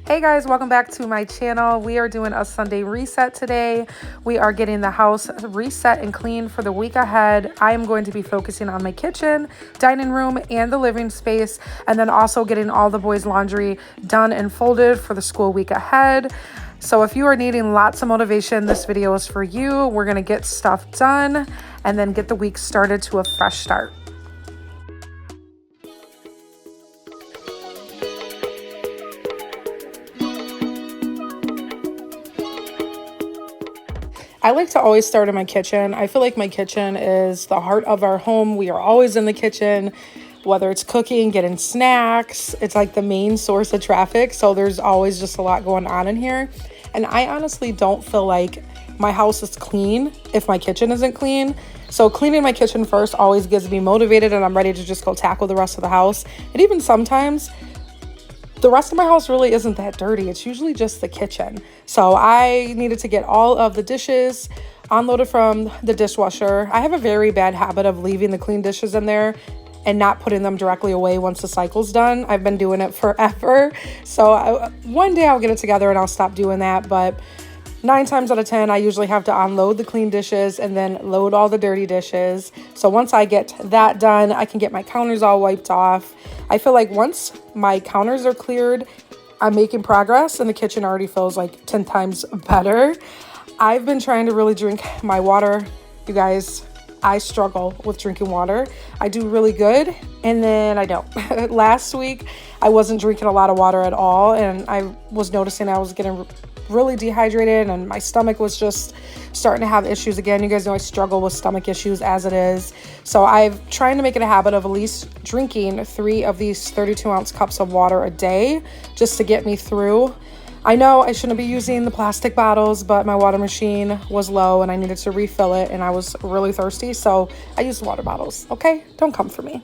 Hey guys, welcome back to my channel. We are doing a Sunday reset today. We are getting the house reset and clean for the week ahead. I am going to be focusing on my kitchen, dining room, and the living space, and then also getting all the boys' laundry done and folded for the school week ahead. So if you are needing lots of motivation, this video is for you. We're gonna get stuff done and then get the week started to a fresh start. I like to always start in my kitchen. I feel like my kitchen is the heart of our home. We are always in the kitchen, whether it's cooking, getting snacks. It's like the main source of traffic. So there's always just a lot going on in here. And I honestly don't feel like my house is clean if my kitchen isn't clean. So cleaning my kitchen first always gets me motivated and I'm ready to just go tackle the rest of the house. And even sometimes the rest of my house really isn't that dirty. It's usually just the kitchen. So I needed to get all of the dishes unloaded from the dishwasher. I have a very bad habit of leaving the clean dishes in there and not putting them directly away once the cycle's done. I've been doing it forever. So one day I'll get it together and I'll stop doing that. But 9 times out of 10, I usually have to unload the clean dishes and then load all the dirty dishes. So once I get that done, I can get my counters all wiped off. I feel like once my counters are cleared, I'm making progress and the kitchen already feels like 10 times better. I've been trying to really drink my water. You guys, I struggle with drinking water. I do really good and then I don't. Last week, I wasn't drinking a lot of water at all and I was noticing I was getting really dehydrated and my stomach was just starting to have issues again. You guys know I struggle with stomach issues as it is. So I'm trying to make it a habit of at least drinking 3 of these 32-ounce cups of water a day just to get me through. I know I shouldn't be using the plastic bottles, but my water machine was low and I needed to refill it and I was really thirsty. So I used water bottles, okay? Don't come for me.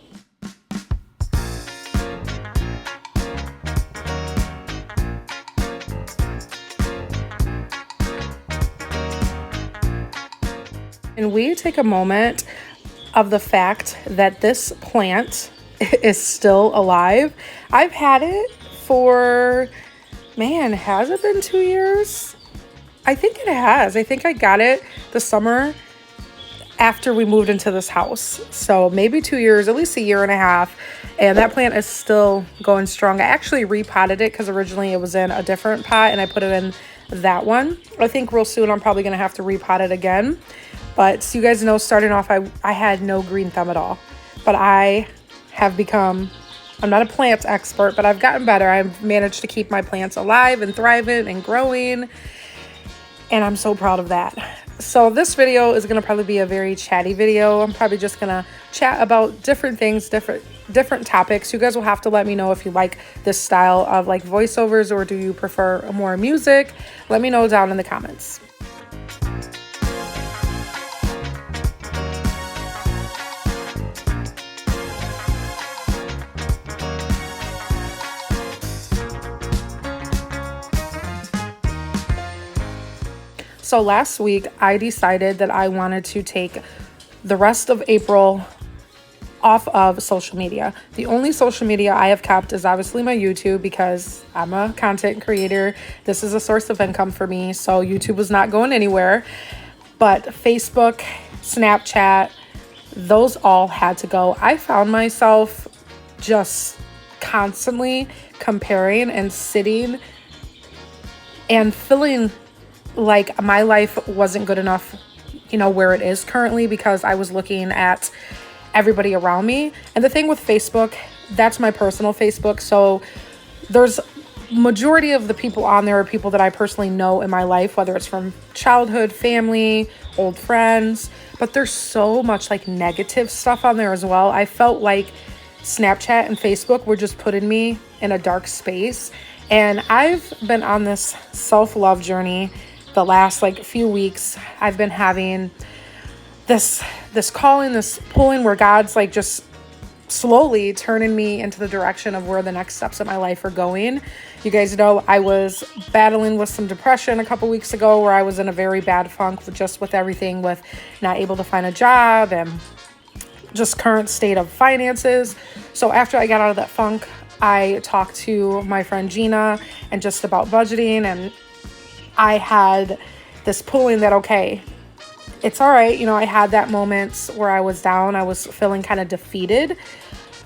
And we take a moment of the fact that this plant is still alive. I've had it for, man, has it been 2 years? I think it has. I think I got it the summer after we moved into this house. So maybe 2 years, at least a year and a half. And that plant is still going strong. I actually repotted it because originally it was in a different pot and I put it in that one. I think real soon I'm probably going to have to repot it again. But so you guys know, starting off, I had no green thumb at all. But I have become, I'm not a plant expert, but I've gotten better. I've managed to keep my plants alive and thriving and growing. And I'm so proud of that. So this video is going to probably be a very chatty video. I'm probably just going to chat about different things, different topics. You guys will have to let me know if you like this style of like voiceovers or do you prefer more music. Let me know down in the comments. So last week, I decided that I wanted to take the rest of April off of social media. The only social media I have kept is obviously my YouTube because I'm a content creator. This is a source of income for me, so YouTube was not going anywhere. But Facebook, Snapchat, those all had to go. I found myself just constantly comparing and sitting and feeling like my life wasn't good enough, you know, where it is currently because I was looking at everybody around me. And the thing with Facebook, that's my personal Facebook. So there's majority of the people on there are people that I personally know in my life, whether it's from childhood, family, old friends, but there's so much like negative stuff on there as well. I felt like Snapchat and Facebook were just putting me in a dark space. And I've been on this self-love journey the last like few weeks. I've been having this calling, this pulling where God's like just slowly turning me into the direction of where the next steps of my life are going. You guys know I was battling with some depression a couple weeks ago where I was in a very bad funk with everything, with not able to find a job and just current state of finances. So after I got out of that funk, I talked to my friend Gina and just about budgeting, and I had this pulling that, okay, it's all right. You know, I had that moments where I was down, I was feeling kind of defeated,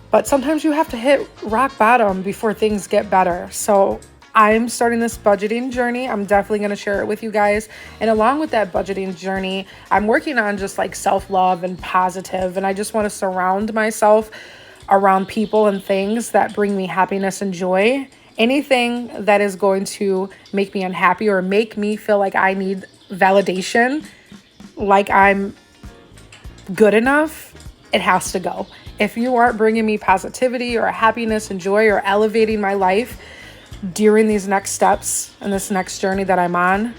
but sometimes you have to hit rock bottom before things get better. So I'm starting this budgeting journey. I'm definitely going to share it with you guys. And along with that budgeting journey, I'm working on just like self-love and positive. And I just want to surround myself around people and things that bring me happiness and joy. Anything that is going to make me unhappy or make me feel like I need validation, like I'm good enough, it has to go. If you aren't bringing me positivity or happiness and joy or elevating my life during these next steps and this next journey that I'm on,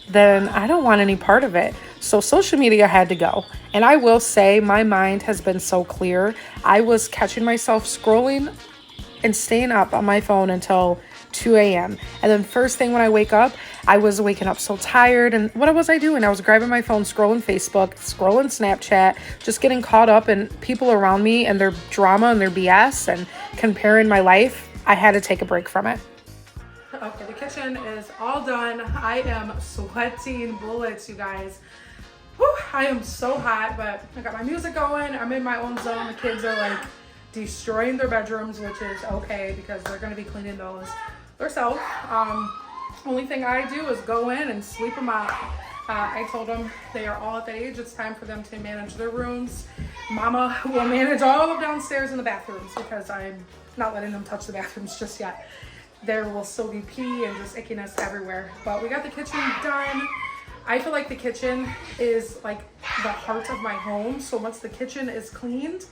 then I don't want any part of it. So social media had to go. And I will say my mind has been so clear. I was catching myself scrolling and staying up on my phone until 2 a.m. And then first thing when I wake up, I was waking up so tired. And what was I doing? I was grabbing my phone, scrolling Facebook, scrolling Snapchat, just getting caught up in people around me and their drama and their BS and comparing my life. I had to take a break from it. Okay, the kitchen is all done. I am sweating bullets, you guys. Whew, I am so hot, but I got my music going. I'm in my own zone. The kids are like destroying their bedrooms, which is okay because they're going to be cleaning those themselves. Only thing I do is go in and sweep them out. I told them they are all at that age. It's time for them to manage their rooms. Mama will manage all of downstairs in the bathrooms because I'm not letting them touch the bathrooms just yet. There will still be pee and just ickiness everywhere. But we got the kitchen done. I feel like the kitchen is like the heart of my home. So once the kitchen is cleaned,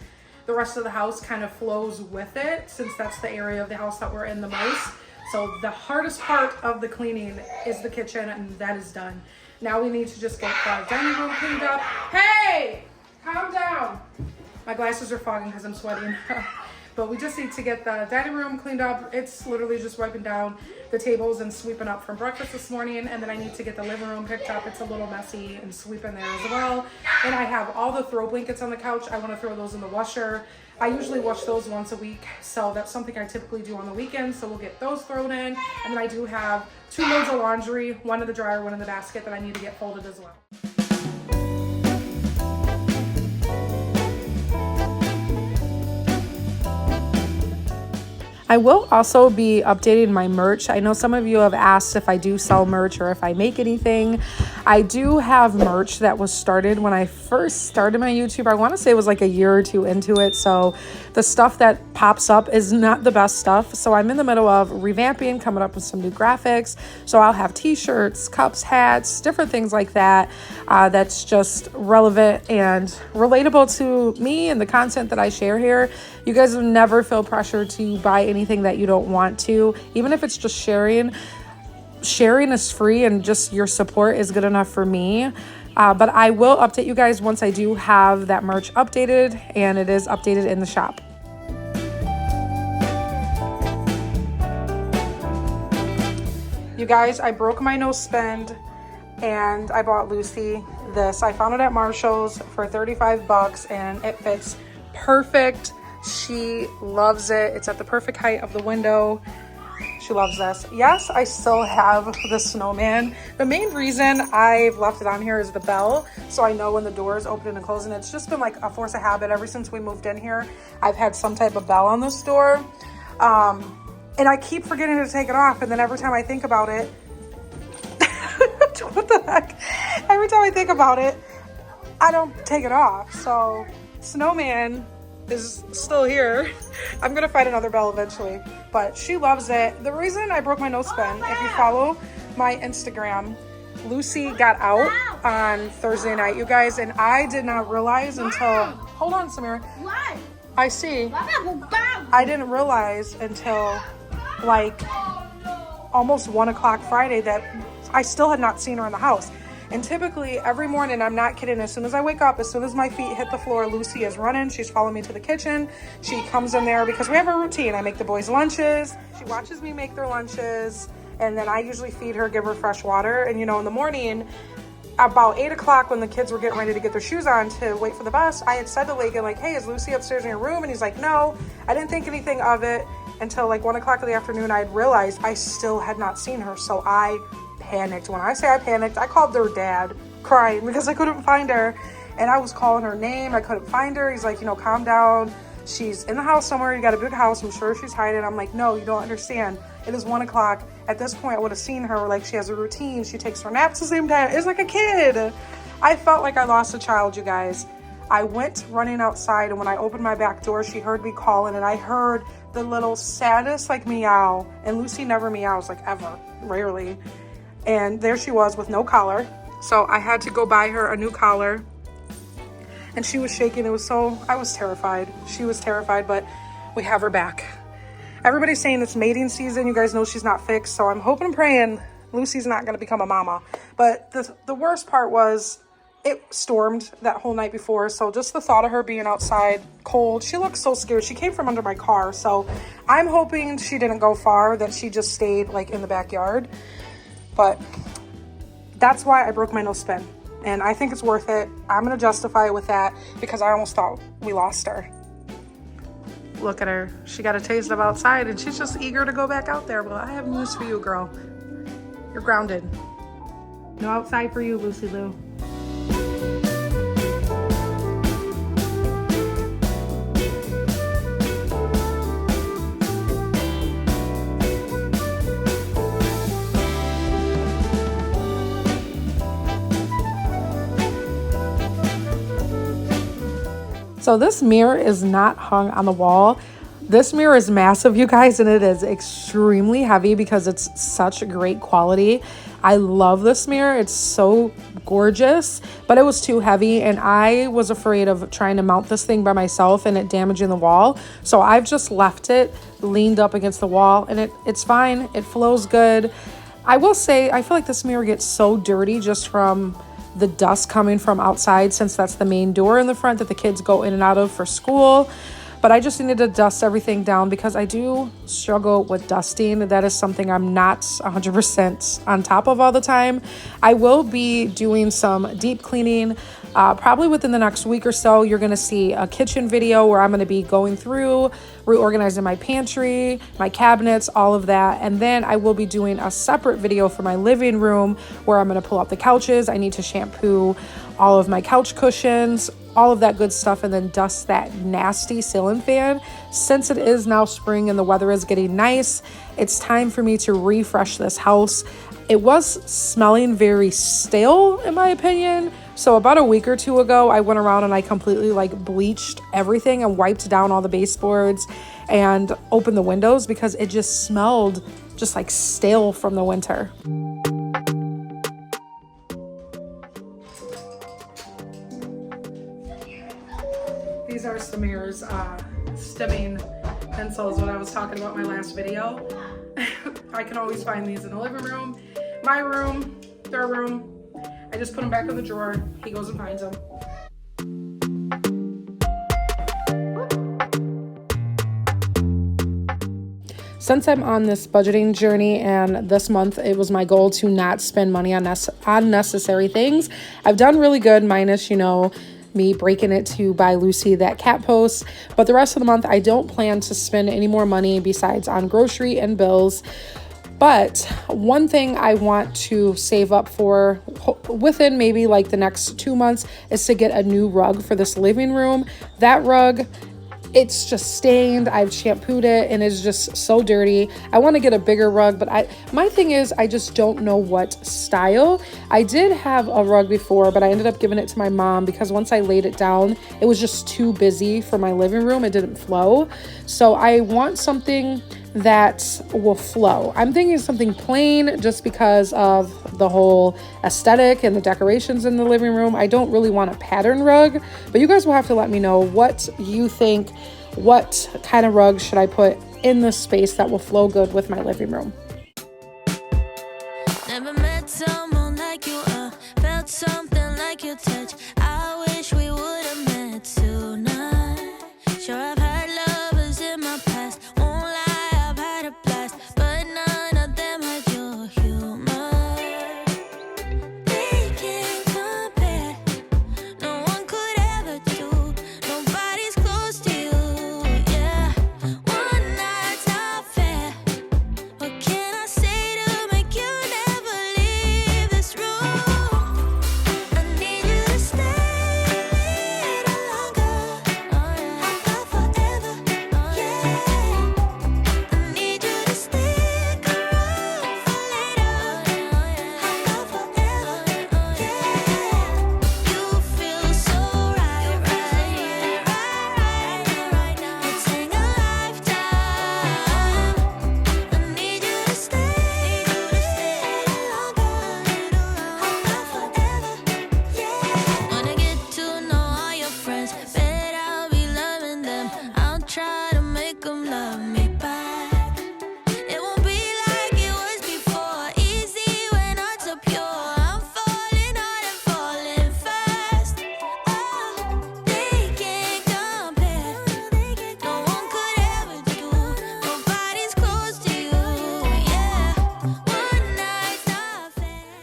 the rest of the house kind of flows with it, since that's the area of the house that we're in the most. So the hardest part of the cleaning is the kitchen, and that is done. Now we need to just get the dining room cleaned up. Hey, calm down. My glasses are fogging because I'm sweating. But we just need to get the dining room cleaned up. It's literally just wiping down the tables and sweeping up from breakfast this morning. And then I need to get the living room picked up. It's a little messy and sweeping there as well. And I have all the throw blankets on the couch. I want to throw those in the washer. I usually wash those once a week. So that's something I typically do on the weekends. So we'll get those thrown in. And then I do have 2 loads of laundry, one in the dryer, one in the basket that I need to get folded as well. I will also be updating my merch. I know some of you have asked if I do sell merch or if I make anything. I do have merch that was started when I first started my YouTube. I want to say it was like a year or 2 into it. So the stuff that pops up is not the best stuff. So I'm in the middle of revamping, coming up with some new graphics. So I'll have t-shirts, cups, hats, different things like that. That's just relevant and relatable to me and the content that I share here. You guys will never feel pressure to buy anything that you don't want to, even if it's just sharing. Sharing is free, and just your support is good enough for me. But I will update you guys once I do have that merch updated, and it is updated in the shop. You guys, I broke my no spend and I bought Lucy this. I found it at Marshall's for 35 bucks and it fits perfect. She loves it. It's at the perfect height of the window. She loves this. Yes, I still have the snowman. The main reason I've left it on here is the bell, so I know when the door is opening and closing. It's just been like a force of habit ever since we moved in here. I've had some type of bell on this door, and I keep forgetting to take it off, and then every time I think about it, what the heck? Every time I think about it, I don't take it off. So snowman is still here. I'm gonna find another bell eventually, but she loves it. The reason I broke my nose spin, if you follow my Instagram, Lucy got out on Thursday night, you guys, and I did not realize until, hold on, Samira. What? I see. I didn't realize until like almost 1 o'clock Friday that I still had not seen her in the house. And typically every morning, I'm not kidding, as soon as I wake up, as soon as my feet hit the floor, Lucy is running. She's following me to the kitchen. She comes in there because we have a routine. I make the boys lunches. She watches me make their lunches. And then I usually feed her, give her fresh water. And you know, in the morning, about 8 o'clock when the kids were getting ready to get their shoes on to wait for the bus, I had said to Lagan, like, hey, is Lucy upstairs in your room? And he's like, no, I didn't think anything of it. until like 1 o'clock in the afternoon. I had realized I still had not seen her. So I panicked. When I say I panicked, I called their dad crying because I couldn't find her. And I was calling her name. I couldn't find her. He's like, you know, calm down. She's in the house somewhere. You got a big house. I'm sure she's hiding. I'm like, no, you don't understand. It is 1 o'clock. At this point, I would have seen her. Like, she has a routine. She takes her naps the same time. It's like a kid. I felt like I lost a child, you guys. I went running outside, and when I opened my back door, she heard me calling, and I heard the little saddest, like, meow. And Lucy never meows, like, ever. Rarely. And there she was with no collar. So I had to go buy her a new collar. And she was shaking. I was terrified. She was terrified, but we have her back. Everybody's saying it's mating season. You guys know she's not fixed. So I'm hoping and praying Lucy's not going to become a mama. But the worst part was it stormed that whole night before. So just the thought of her being outside cold, she looked so scared. She came from under my car. So I'm hoping she didn't go far, that she just stayed like in the backyard. But that's why I broke my no spin. And I think it's worth it. I'm going to justify it with that because I almost thought we lost her. Look at her. She got a taste of outside and she's just eager to go back out there. Well, I have news for you, girl. You're grounded. No outside for you, Lucy Lou. So this mirror is not hung on the wall. This mirror is massive, you guys, and it is extremely heavy because it's such great quality. I love this mirror. It's so gorgeous, but it was too heavy, and I was afraid of trying to mount this thing by myself and it damaging the wall. So I've just left it leaned up against the wall, and it's fine. It flows good. I will say, I feel like this mirror gets so dirty just from the dust coming from outside, since that's the main door in the front that the kids go in and out of for school. But I just needed to dust everything down because I do struggle with dusting. That is something I'm not 100% on top of all the time. I will be doing some deep cleaning. Probably within the next week or so, you're going to see a kitchen video where I'm going to be going through, reorganizing my pantry, my cabinets, all of that. And then I will be doing a separate video for my living room where I'm going to pull out the couches. I need to shampoo all of my couch cushions, all of that good stuff, and then dust that nasty ceiling fan. Since it is now spring and the weather is getting nice, it's time for me to refresh this house. It was smelling very stale, in my opinion. So about a week or two ago, I went around and I completely bleached everything and wiped down all the baseboards and opened the windows because it just smelled just like stale from the winter. These are Samir's stimming pencils when I was talking about my last video. I can always find these in the living room, my room, their room. I just put them back in the drawer. He goes and finds them. Since I'm on this budgeting journey, and this month it was my goal to not spend money on unnecessary things, I've done really good, minus, me breaking it to buy Lucy that cat post. But the rest of the month, I don't plan to spend any more money besides on grocery and bills. But one thing I want to save up for within maybe the next 2 months is to get a new rug for this living room. That rug, it's just stained. I've shampooed it and it's just so dirty. I want to get a bigger rug, but my thing is I just don't know what style. I did have a rug before, but I ended up giving it to my mom because once I laid it down, it was just too busy for my living room. It didn't flow. So I want something that will flow. I'm thinking something plain just because of the whole aesthetic and the decorations in the living room. I don't really want a pattern rug, but you guys will have to let me know what you think. What kind of rug should I put in this space that will flow good with my living room? Never met someone like you, felt something like your touch. I wish we would have met tonight. Sure, I've had lovers in my past. Won't lie, I've had a blast, but none of them had your humor. They can't compare. No one could ever do. Nobody's close to you. Yeah. One night's out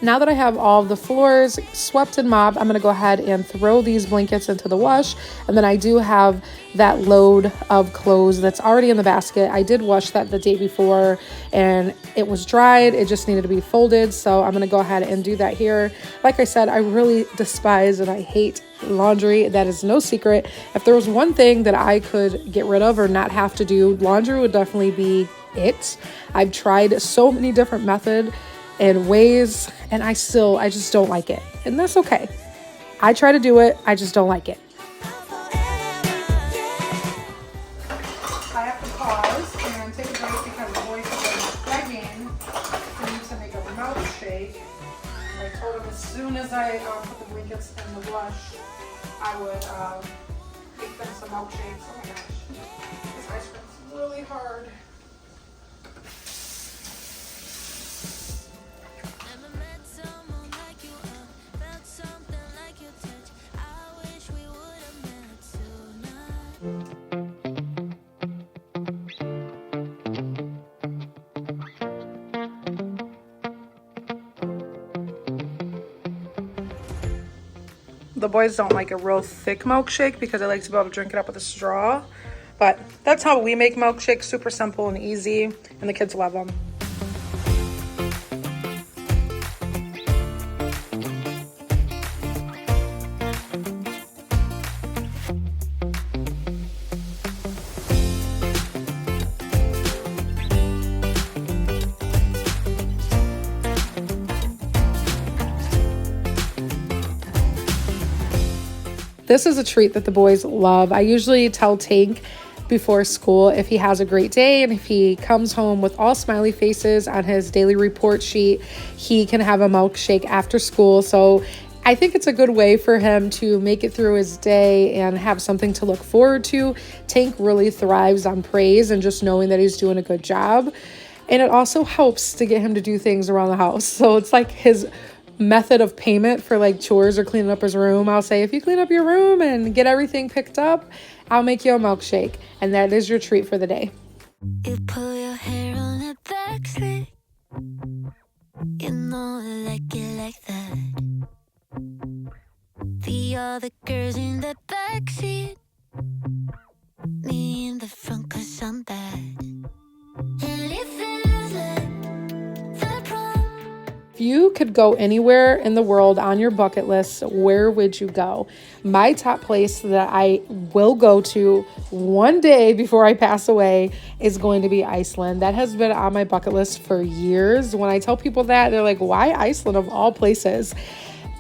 Now that I have all of the floors swept and mopped, I'm going to go ahead and throw these blankets into the wash. And then I do have that load of clothes that's already in the basket. I did wash that the day before and it was dried. It just needed to be folded. So I'm going to go ahead and do that here. Like I said, I really despise and I hate laundry. That is no secret. If there was one thing that I could get rid of or not have to do, laundry would definitely be it. I've tried so many different methods and ways, and I just don't like it. And that's okay. I try to do it, I just don't like it. I have to pause and take a break because the boys have been begging for me to make a milkshake. I told them as soon as I put the blankets in the wash, I would make them some milkshakes. Oh my gosh, this ice cream's really hard. The boys don't like a real thick milkshake because they like to be able to drink it up with a straw. But that's how we make milkshakes, super simple and easy, and the kids love them. This is a treat that the boys love. I usually tell Tank before school if he has a great day and if he comes home with all smiley faces on his daily report sheet, he can have a milkshake after school. So I think it's a good way for him to make it through his day and have something to look forward to. Tank really thrives on praise and just knowing that he's doing a good job. And it also helps to get him to do things around the house. So it's like his method of payment for like chores or cleaning up his room. I'll say, if you clean up your room and get everything picked up, I'll make you a milkshake. And that is your treat for the day. You pull your hair on the back slick. You know I like it like that. The other girls in the backseat, me in the front 'cause I'm bad. And it feels like the prom. If you could go anywhere in the world on your bucket list, where would you go? My top place that I will go to one day before I pass away is going to be Iceland. That has been on my bucket list for years. When I tell people that, they're like, why Iceland of all places?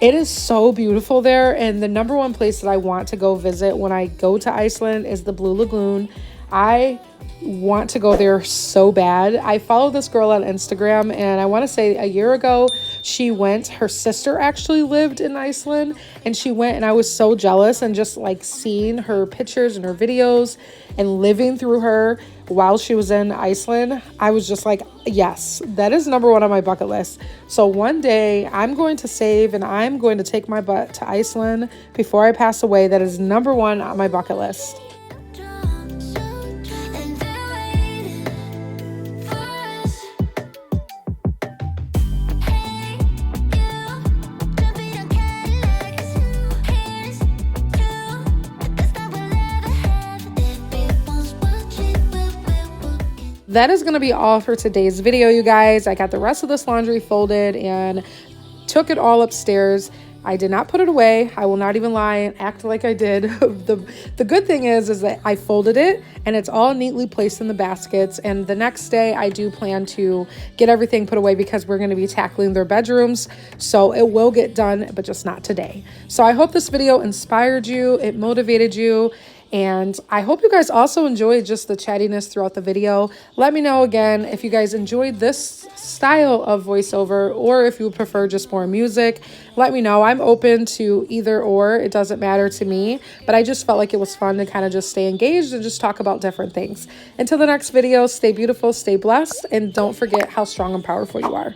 It is so beautiful there. And the number one place that I want to go visit when I go to Iceland is the Blue Lagoon. I want to go there so bad. I follow this girl on Instagram, and I want to say a year ago she went. Her sister actually lived in Iceland, and she went, and I was so jealous. And just like seeing her pictures and her videos and living through her while she was in Iceland, I was just like, yes, that is number one on my bucket list. So one day I'm going to save and I'm going to take my butt to Iceland before I pass away. That is number one on my bucket list. That is going to be all for today's video, you guys. I got the rest of this laundry folded and took it all upstairs. I did not put it away. I will not even lie and act like I did. The good thing is that I folded it and it's all neatly placed in the baskets. And the next day I do plan to get everything put away because we're going to be tackling their bedrooms. So it will get done, but just not today. So I hope this video inspired you. It motivated you. And I hope you guys also enjoyed just the chattiness throughout the video. Let me know again if you guys enjoyed this style of voiceover or if you would prefer just more music. Let me know. I'm open to either or. It doesn't matter to me. But I just felt like it was fun to kind of just stay engaged and just talk about different things. Until the next video, stay beautiful, stay blessed, and don't forget how strong and powerful you are.